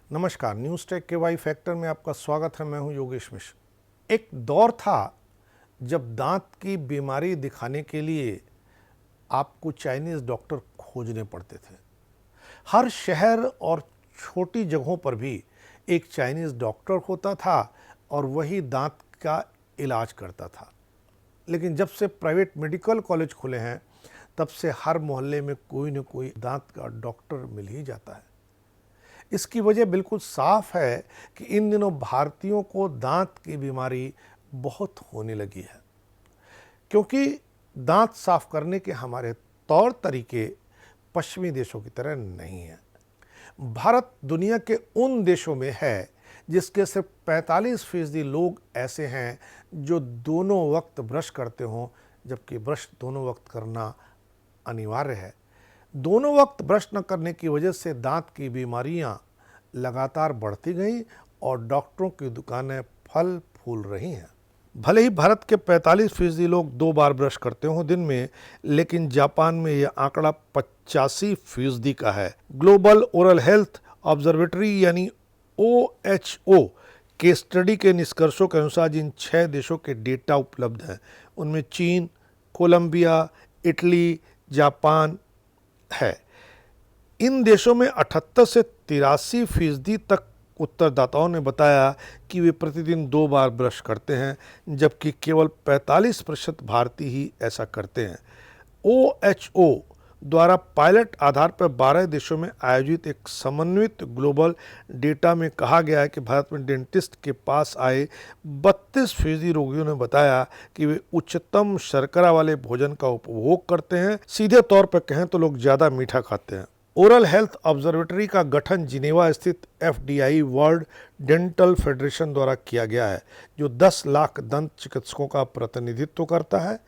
नमस्कार, news take के Y factor में आपका स्वागत है। मैं हूं योगेश मिश्र। एक दौर था जब दांत की बीमारी दिखाने के लिए आपको चाइनीज़ डॉक्टर खोजने पड़ते थे। हर शहर और छोटी जगहों पर भी एक चाइनीज़ डॉक्टर होता था और वही दांत का इलाज करता था। लेकिन जब से प्राइवेट मेडिकल कॉलेज खुले हैं, तब से हर मोहल्ले में कोई न कोई दांत का डॉक्टर मिल ही जाता है। इसकी वजह बिल्कुल साफ है कि इन दिनों भारतीयों को दांत की बीमारी बहुत होने लगी है, क्योंकि दांत साफ करने के हमारे तौर तरीके पश्चिमी देशों की तरह नहीं हैं। भारत दुनिया के उन देशों में है जिसके सिर्फ 45% लोग ऐसे हैं जो दोनों वक्त ब्रश करते हों, जबकि ब्रश दोनों वक्त करना अनिवार्य है। दोनों वक्त ब्रश न करने की वजह से दांत की बीमारियां लगातार बढ़ती गईं और डॉक्टरों की दुकानें फल फूल रही हैं। भले ही भारत के 45% लोग 2 बार ब्रश करते हों दिन में, लेकिन जापान में यह आंकड़ा 85% का है। ग्लोबल ओरल हेल्थ ऑब्जर्वेटरी यानी OHO के स्टडी के निष्कर्षों के अनुसार जिन 6 देशों के डेटा उपलब्ध हैं, उनमें चीन, कोलंबिया, इटली, जापान है। इन देशों में 78 से 83% तक उत्तरदाताओं ने बताया कि वे प्रतिदिन 2 बार ब्रश करते हैं, जबकि केवल 45% भारतीय ही ऐसा करते हैं। OHO द्वारा पायलट आधार पर 12 देशों में आयोजित एक समन्वित ग्लोबल डेटा में कहा गया है कि भारत में डेंटिस्ट के पास आए 32% रोगियों ने बताया कि वे उच्चतम शर्करा वाले भोजन का उपभोग करते हैं। सीधे तौर पर कहें तो लोग ज़्यादा मीठा खाते हैं। ओरल हेल्थ ऑब्जर्वेटरी का गठन जिनेवा स्थित FDI वर्ल्ड डेंटल फेडरेशन द्वारा किया गया है, जो 10 लाख दंत चिकित्सकों का प्रतिनिधित्व करता है।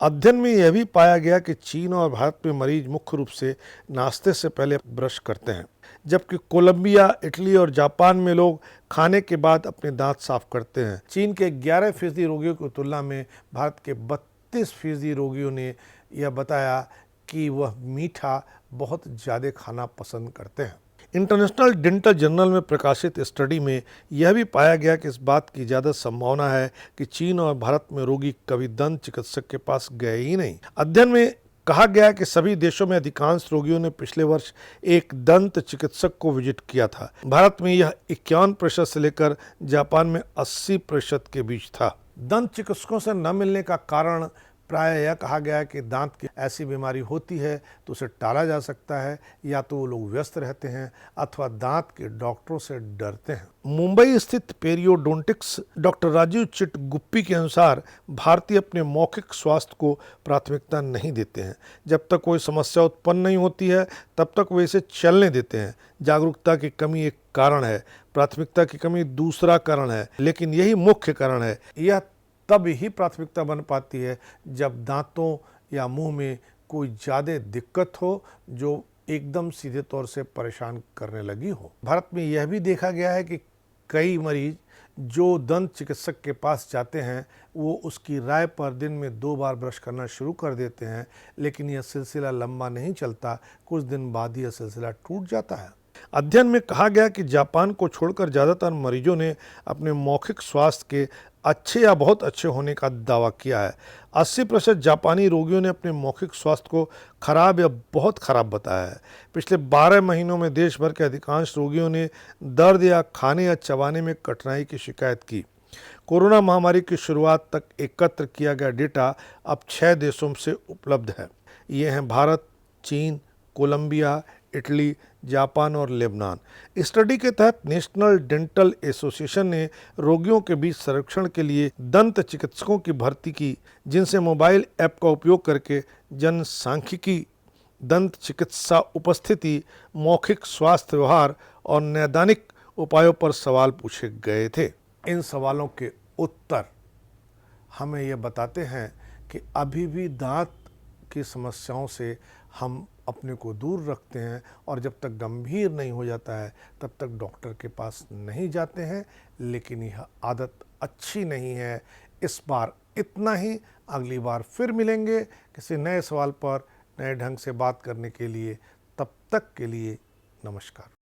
अध्ययन में यह भी पाया गया कि चीन और भारत में मरीज मुख्य रूप से नाश्ते से पहले ब्रश करते हैं, जबकि कोलंबिया, इटली और जापान में लोग खाने के बाद अपने दांत साफ करते हैं। चीन के 11% रोगियों की तुलना में भारत के 32% रोगियों ने यह बताया कि वह मीठा बहुत ज़्यादा खाना पसंद करते हैं। इंटरनेशनल डेंटल जर्नल में प्रकाशित स्टडी में यह भी पाया गया कि इस बात की ज़्यादा संभावना है कि चीन और भारत में रोगी कभी दंत चिकित्सक के पास गए ही नहीं। अध्ययन में कहा गया कि सभी देशों में अधिकांश रोगियों ने पिछले वर्ष एक दंत चिकित्सक को विजिट किया था। भारत में यह 51% से लेकर जापान में 80% के बीच था। दंत चिकित्सकों से न मिलने का कारण प्राय यह कहा गया है कि दांत की ऐसी बीमारी होती है तो उसे टाला जा सकता है, या तो वो लोग व्यस्त रहते हैं अथवा दांत के डॉक्टरों से डरते हैं। मुंबई स्थित पेरियोडोंटिक्स डॉक्टर राजीव चिटगुप्पी के अनुसार भारतीय अपने मौखिक स्वास्थ्य को प्राथमिकता नहीं देते हैं। जब तक कोई समस्या उत्पन्न नहीं होती है, तब तक वे इसे चलने देते हैं। जागरूकता की कमी एक कारण है, प्राथमिकता की कमी दूसरा कारण है, लेकिन यही मुख्य कारण है। यह तब ही प्राथमिकता बन पाती है जब दांतों या मुंह में कोई ज़्यादा दिक्कत हो जो एकदम सीधे तौर से परेशान करने लगी हो। भारत में यह भी देखा गया है कि कई मरीज जो दंत चिकित्सक के पास जाते हैं, वो उसकी राय पर दिन में 2 बार ब्रश करना शुरू कर देते हैं, लेकिन यह सिलसिला लंबा नहीं चलता। कुछ दिन बाद यह सिलसिला टूट जाता है। अध्ययन में कहा गया कि जापान को छोड़कर ज़्यादातर मरीजों ने अपने मौखिक स्वास्थ्य के अच्छे या बहुत अच्छे होने का दावा किया है। 80% जापानी रोगियों ने अपने मौखिक स्वास्थ्य को खराब या बहुत खराब बताया है। पिछले 12 महीनों में देश भर के अधिकांश रोगियों ने दर्द या खाने या चबाने में कठिनाई की शिकायत की। कोरोना महामारी की शुरुआत तक एकत्र किया गया डेटा अब 6 देशों से उपलब्ध है। ये हैं भारत, चीन, कोलंबिया, इटली, जापान और लेबनान। स्टडी के तहत नेशनल डेंटल एसोसिएशन ने रोगियों के बीच सर्वेक्षण के लिए दंत चिकित्सकों की भर्ती की, जिनसे मोबाइल ऐप का उपयोग करके जनसांख्यिकी, दंत चिकित्सा उपस्थिति, मौखिक स्वास्थ्य व्यवहार और नैदानिक उपायों पर सवाल पूछे गए थे। इन सवालों के उत्तर हमें यह बताते हैं कि अभी भी दांत की समस्याओं से हम अपने को दूर रखते हैं और जब तक गंभीर नहीं हो जाता है तब तक डॉक्टर के पास नहीं जाते हैं। लेकिन यह आदत अच्छी नहीं है। इस बार इतना ही। अगली बार फिर मिलेंगे किसी नए सवाल पर नए ढंग से बात करने के लिए। तब तक के लिए नमस्कार।